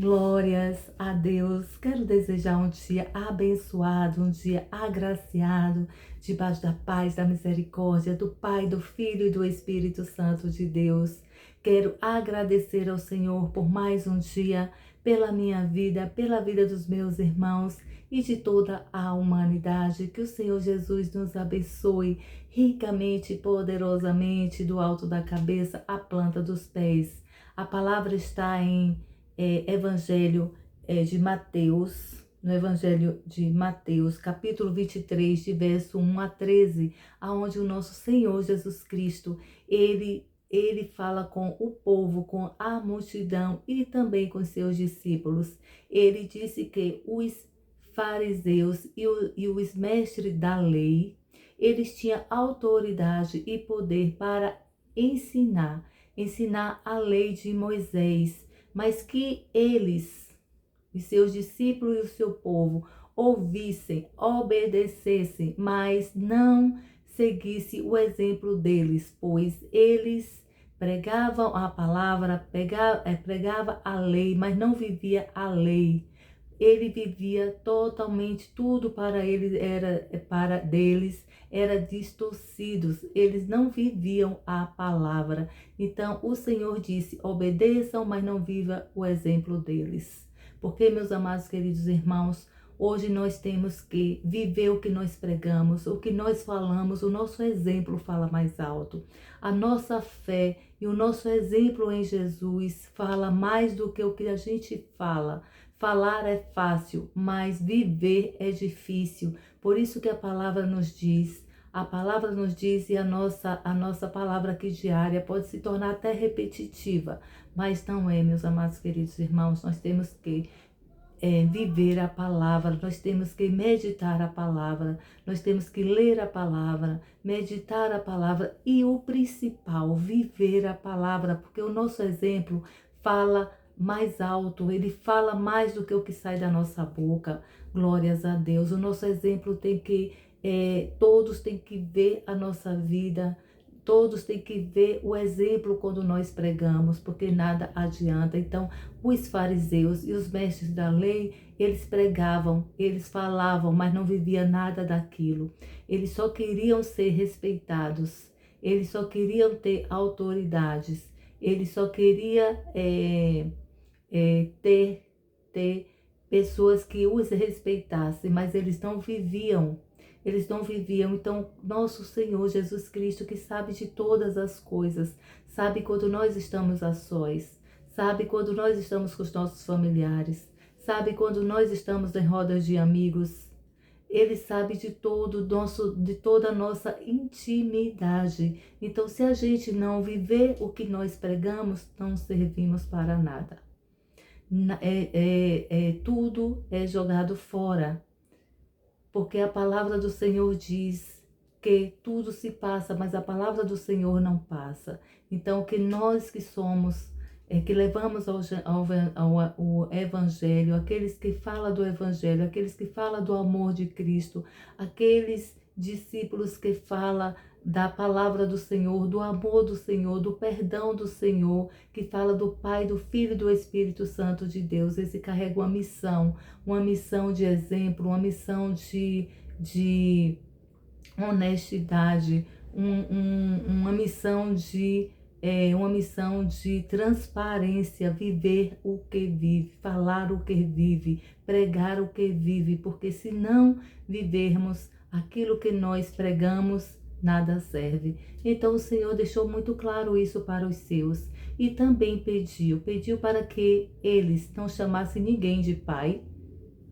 Glórias a Deus. Quero desejar um dia abençoado, um dia agraciado, debaixo da paz, da misericórdia do Pai, do Filho e do Espírito Santo de Deus. Quero agradecer ao Senhor por mais um dia, pela minha vida, pela vida dos meus irmãos e de toda a humanidade. Que o Senhor Jesus nos abençoe ricamente e poderosamente, do alto da cabeça à planta dos pés. A palavra está em Evangelho de Mateus, no Evangelho de Mateus, capítulo 23, de verso 1 a 13, aonde o nosso Senhor Jesus Cristo, ele fala com o povo, com a multidão e também com seus discípulos. Ele disse que os fariseus e os mestres da lei, eles tinham autoridade e poder para ensinar a lei de Moisés, mas que eles, os seus discípulos e o seu povo, ouvissem, obedecessem, mas não seguissem o exemplo deles, pois eles pregavam a palavra, pregava a lei, mas não vivia a lei. Ele vivia totalmente, tudo para eles era distorcidos, eles não viviam a palavra. Então o Senhor disse: obedeçam, mas não viva o exemplo deles. Porque, meus amados queridos irmãos, hoje nós temos que viver o que nós pregamos, o que nós falamos, o nosso exemplo fala mais alto. A nossa fé e o nosso exemplo em Jesus fala mais do que o que a gente fala. Falar é fácil, mas viver é difícil. Por isso que a palavra nos diz e a nossa palavra aqui diária pode se tornar até repetitiva, mas não é, meus amados queridos irmãos. Nós temos que viver a palavra, nós temos que meditar a palavra, nós temos que ler a palavra, meditar a palavra e o principal, viver a palavra, porque o nosso exemplo fala mais alto, ele fala mais do que o que sai da nossa boca. Glórias a Deus. O nosso exemplo tem que, todos têm que ver a nossa vida, todos têm que ver o exemplo quando nós pregamos, porque nada adianta. Então, os fariseus e os mestres da lei, eles pregavam, eles falavam, mas não viviam nada daquilo. Eles só queriam ser respeitados, eles só queriam ter autoridades, eles só queriam ter pessoas que os respeitassem, mas eles não viviam. Então, nosso Senhor Jesus Cristo, que sabe de todas as coisas, sabe quando nós estamos a sós, sabe quando nós estamos com os nossos familiares, sabe quando nós estamos em rodas de amigos. Ele sabe de toda a nossa intimidade. Então, se a gente não viver o que nós pregamos, não servimos para nada. Tudo é jogado fora, porque a palavra do Senhor diz que tudo se passa, mas a palavra do Senhor não passa. Então, que nós que somos, que levamos ao Evangelho, aqueles que falam do Evangelho, aqueles que falam do amor de Cristo, aqueles discípulos que falam da palavra do Senhor, do amor do Senhor, do perdão do Senhor, que fala do Pai, do Filho e do Espírito Santo de Deus. Esse carrega uma missão de exemplo, uma missão de honestidade, uma missão de transparência, viver o que vive, falar o que vive, pregar o que vive, porque se não vivermos aquilo que nós pregamos, nada serve. Então o Senhor deixou muito claro isso para os seus e também pediu para que eles não chamassem ninguém de pai,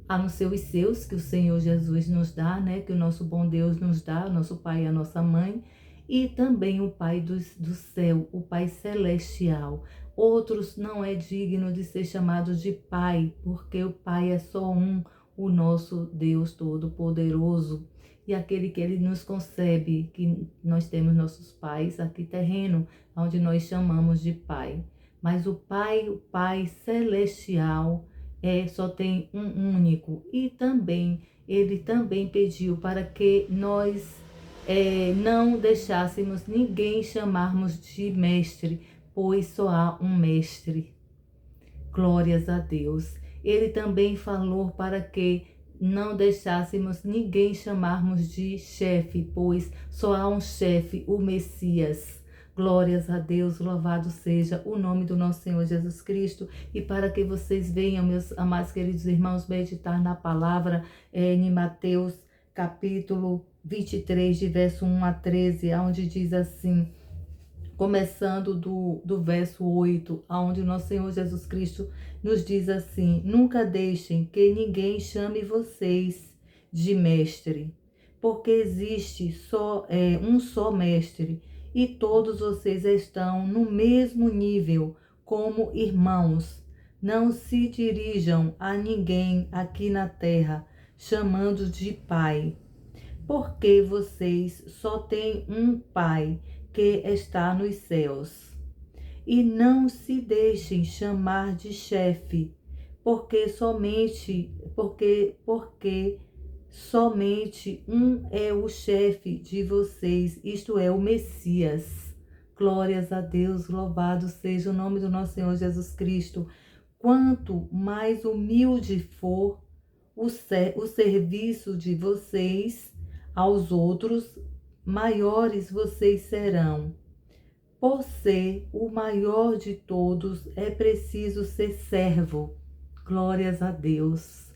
a não ser os seus, que o Senhor Jesus nos dá, né? Que o nosso bom Deus nos dá, o nosso pai e a nossa mãe, e também o Pai do céu, o Pai celestial. Outros não é digno de ser chamado de pai, porque o Pai é só um, o nosso Deus Todo-Poderoso, e aquele que Ele nos concebe, que nós temos nossos pais aqui terreno, onde nós chamamos de Pai. Mas o Pai celestial, só tem um único. E também, Ele também pediu para que nós não deixássemos ninguém chamarmos de mestre, pois só há um mestre. Glórias a Deus. Ele também falou para que não deixássemos ninguém chamarmos de chefe, pois só há um chefe, o Messias. Glórias a Deus, louvado seja o nome do nosso Senhor Jesus Cristo. E para que vocês venham, meus amados queridos irmãos, meditar na palavra em Mateus capítulo 23, de verso 1 a 13, onde diz assim, começando do verso 8, onde o nosso Senhor Jesus Cristo nos diz assim: nunca deixem que ninguém chame vocês de mestre, porque existe um só mestre, e todos vocês estão no mesmo nível como irmãos. Não se dirijam a ninguém aqui na terra, chamando de pai, porque vocês só têm um pai, que está nos céus. E não se deixem chamar de chefe, porque somente um é o chefe de vocês, isto é, o Messias. Glórias a Deus, louvado seja o nome do nosso Senhor Jesus Cristo. Quanto mais humilde for o serviço de vocês aos outros, maiores vocês serão. Por ser o maior de todos, é preciso ser servo. Glórias a Deus.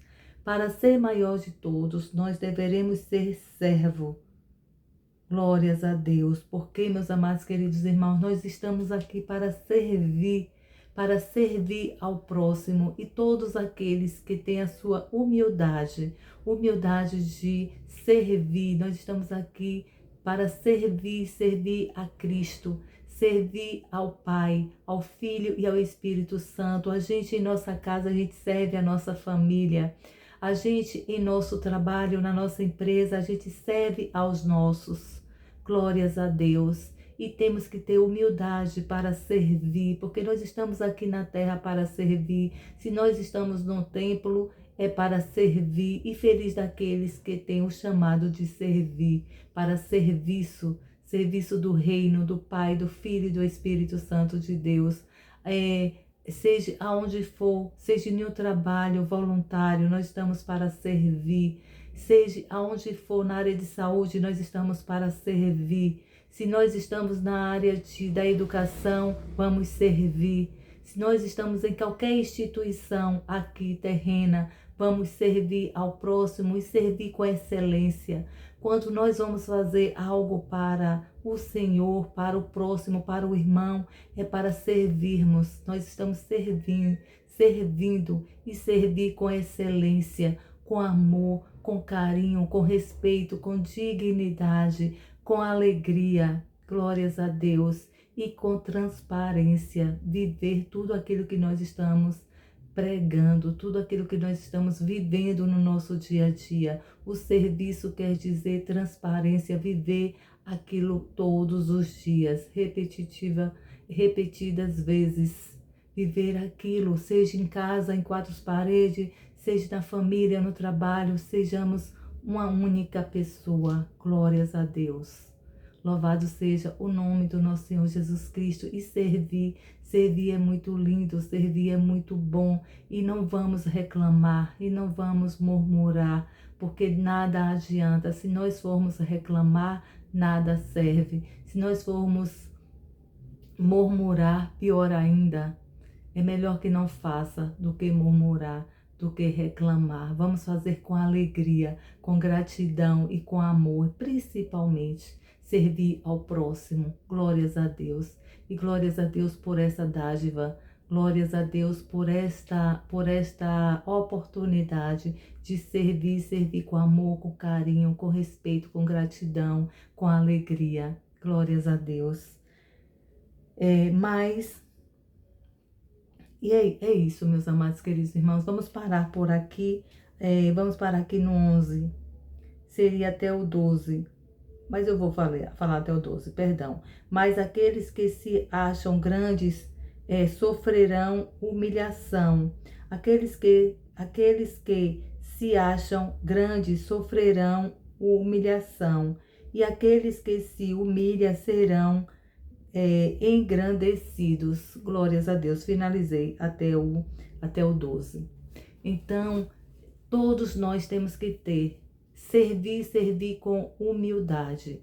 Para ser maior de todos, nós deveremos ser servo. Glórias a Deus. Porque, meus amados queridos irmãos, nós estamos aqui para servir ao próximo, e todos aqueles que têm a sua humildade de servir. Nós estamos aqui para servir a Cristo, servir ao Pai, ao Filho e ao Espírito Santo. A gente em nossa casa, a gente serve a nossa família. A gente em nosso trabalho, na nossa empresa, a gente serve aos nossos. Glórias a Deus. E temos que ter humildade para servir, porque nós estamos aqui na terra para servir. Se nós estamos no templo, é para servir. E feliz daqueles que têm o chamado de servir, para serviço do reino, do Pai, do Filho e do Espírito Santo de Deus. Seja aonde for, seja em um trabalho voluntário, nós estamos para servir. Seja aonde for, na área de saúde, nós estamos para servir. Se nós estamos na área da educação, vamos servir. Se nós estamos em qualquer instituição aqui terrena, vamos servir ao próximo e servir com excelência. Quando nós vamos fazer algo para o Senhor, para o próximo, para o irmão, é para servirmos. Nós estamos servindo e servir com excelência, com amor, com carinho, com respeito, com dignidade, com alegria, glórias a Deus, e com transparência, viver tudo aquilo que nós estamos pregando, tudo aquilo que nós estamos vivendo no nosso dia a dia. O serviço quer dizer transparência, viver aquilo todos os dias, repetidas vezes, viver aquilo, seja em casa, em quatro paredes, seja na família, no trabalho, sejamos uma única pessoa. Glórias a Deus. Louvado seja o nome do nosso Senhor Jesus Cristo. E servir é muito lindo, servir é muito bom. E não vamos reclamar, e não vamos murmurar, porque nada adianta. Se nós formos reclamar, nada serve. Se nós formos murmurar, pior ainda. É melhor que não faça do que murmurar, do que reclamar. Vamos fazer com alegria, com gratidão e com amor, principalmente servir ao próximo. Glórias a Deus. E glórias a Deus por essa dádiva. Glórias a Deus por esta oportunidade de servir com amor, com carinho, com respeito, com gratidão, com alegria. Glórias a Deus. É isso, meus amados queridos irmãos. Vamos parar por aqui. Vamos parar aqui no 11. Seria até o 12. Mas eu vou falar até o 12, perdão. Mas aqueles que se acham grandes sofrerão humilhação. Aqueles que se acham grandes sofrerão humilhação. E aqueles que se humilham serão engrandecidos. Glórias a Deus. Finalizei até o até o 12. Então, todos nós temos que servir com humildade,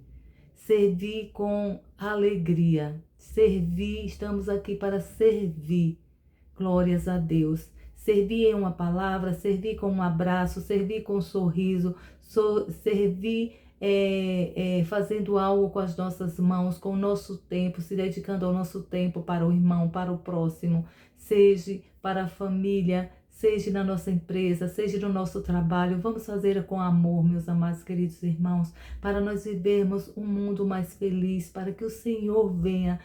servir com alegria, estamos aqui para servir, glórias a Deus. Servir em uma palavra, servir com um abraço, servir com um sorriso, servir fazendo algo com as nossas mãos, com o nosso tempo, se dedicando ao nosso tempo para o irmão, para o próximo, seja para a família, seja na nossa empresa, seja no nosso trabalho. Vamos fazer com amor, meus amados queridos irmãos, para nós vivermos um mundo mais feliz, para que o Senhor venha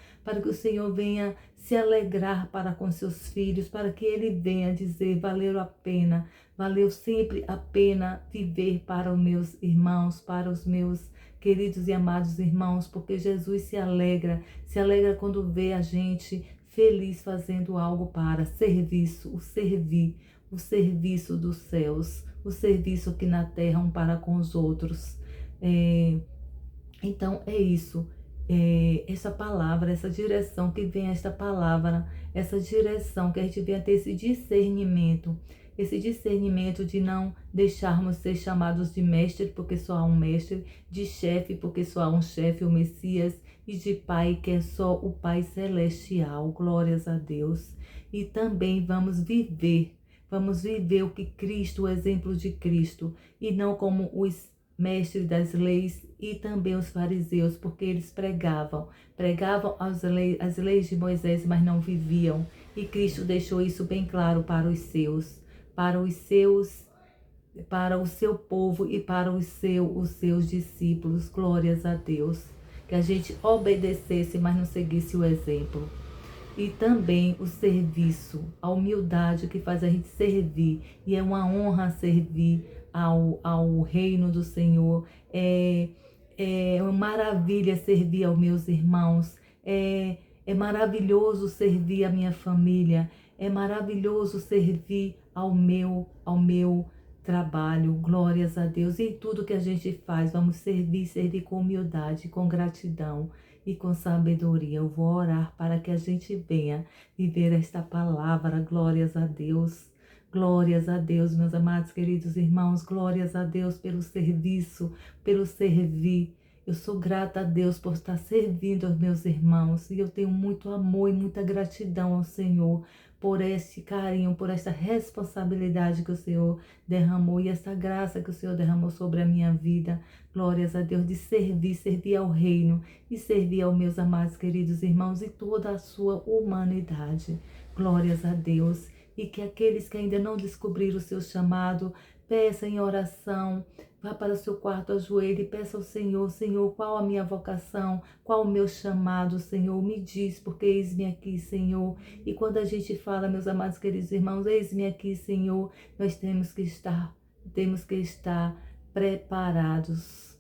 se alegrar para com seus filhos, para que Ele venha dizer: valeu a pena, valeu sempre a pena viver para os meus irmãos, para os meus queridos e amados irmãos, porque Jesus se alegra quando vê a gente feliz fazendo algo para o serviço dos céus, o serviço aqui na terra um para com os outros. Então é isso, essa palavra, essa direção que vem esta palavra, essa direção que a gente venha ter esse discernimento de não deixarmos ser chamados de mestre, porque só há um mestre, de chefe, porque só há um chefe, o Messias, e de Pai, que é só o Pai Celestial, glórias a Deus. E também vamos viver o que Cristo, o exemplo de Cristo, e não como os mestres das leis e também os fariseus, porque eles pregavam as leis de Moisés, mas não viviam. E Cristo deixou isso bem claro para o seu povo e para os seus discípulos, glórias a Deus. Que a gente obedecesse, mas não seguisse o exemplo. E também o serviço, a humildade que faz a gente servir. E é uma honra servir ao reino do Senhor. É uma maravilha servir aos meus irmãos. É maravilhoso servir a minha família. É maravilhoso servir ao meu trabalho, glórias a Deus. E em tudo que a gente faz, vamos servir com humildade, com gratidão e com sabedoria. Eu vou orar para que a gente venha viver esta palavra, glórias a Deus. Glórias a Deus, meus amados queridos irmãos, glórias a Deus pelo serviço, pelo servir. Eu sou grata a Deus por estar servindo aos meus irmãos e eu tenho muito amor e muita gratidão ao Senhor por este carinho, por esta responsabilidade que o Senhor derramou e essa graça que o Senhor derramou sobre a minha vida. Glórias a Deus, de servir ao reino e servir aos meus amados queridos irmãos e toda a sua humanidade. Glórias a Deus. E que aqueles que ainda não descobriram o seu chamado, peça em oração, vá para o seu quarto, ajoelhe e peça ao Senhor: Senhor, qual a minha vocação, qual o meu chamado, Senhor, me diz, porque eis-me aqui, Senhor. E quando a gente fala, meus amados queridos irmãos, eis-me aqui, Senhor, nós temos que estar preparados,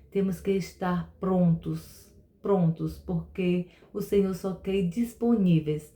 temos que estar prontos, porque o Senhor só quer disponíveis,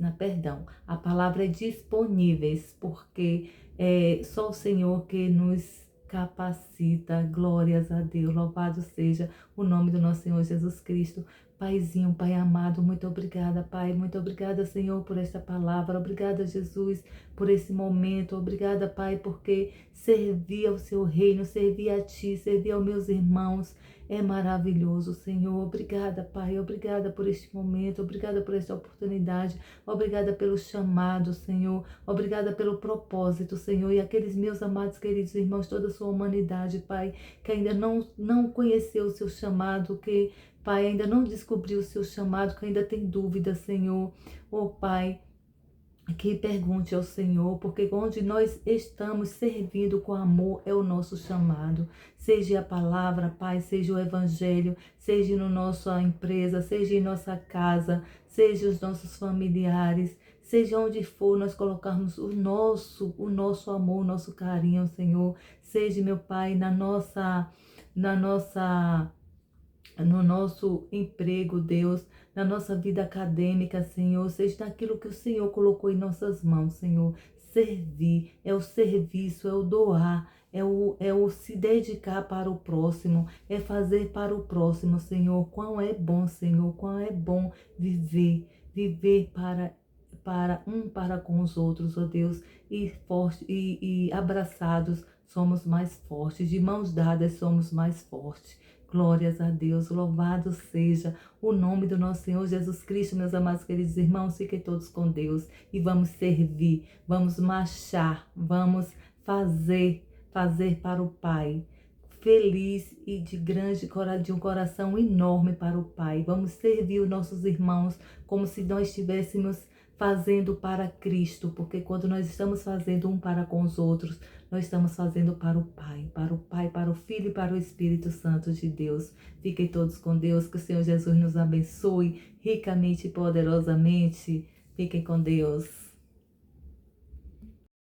a palavra é disponíveis, porque é só o Senhor que nos capacita, glórias a Deus, louvado seja o nome do nosso Senhor Jesus Cristo. Paizinho, Pai amado, muito obrigada, Pai, muito obrigada, Senhor, por esta palavra, obrigada, Jesus, por esse momento, obrigada, Pai, porque servir ao seu reino, servir a Ti, servir aos meus irmãos, é maravilhoso, Senhor. Obrigada, Pai, obrigada por este momento, obrigada por esta oportunidade, obrigada pelo chamado, Senhor, obrigada pelo propósito, Senhor, e aqueles meus amados queridos irmãos, toda a sua humanidade, Pai, que ainda não conheceu o seu chamado, que, Pai, ainda não descobriu o seu chamado, que ainda tem dúvida, Senhor. Oh, Pai, que pergunte ao Senhor, porque onde nós estamos servindo com amor é o nosso chamado. Seja a palavra, Pai, seja o evangelho, seja na nossa empresa, seja em nossa casa, seja os nossos familiares, seja onde for nós colocarmos o nosso amor, o nosso carinho, Senhor. Seja, meu Pai, no nosso emprego, Deus, na nossa vida acadêmica, Senhor, seja naquilo que o Senhor colocou em nossas mãos, Senhor. Servir, é o serviço, é o doar, é o se dedicar para o próximo, é fazer para o próximo, Senhor. Quão é bom, Senhor, quão é bom viver para com os outros, ó Deus, e, forte, e abraçados somos mais fortes, de mãos dadas somos mais fortes. Glórias a Deus, louvado seja o nome do nosso Senhor Jesus Cristo, meus amados queridos irmãos, fiquem todos com Deus e vamos servir, vamos marchar, vamos fazer para o Pai. Feliz e de um coração enorme para o Pai. Vamos servir os nossos irmãos como se nós estivéssemos fazendo para Cristo, porque quando nós estamos fazendo um para com os outros, nós estamos fazendo para o Pai, para o Filho e para o Espírito Santo de Deus. Fiquem todos com Deus, que o Senhor Jesus nos abençoe ricamente e poderosamente. Fiquem com Deus.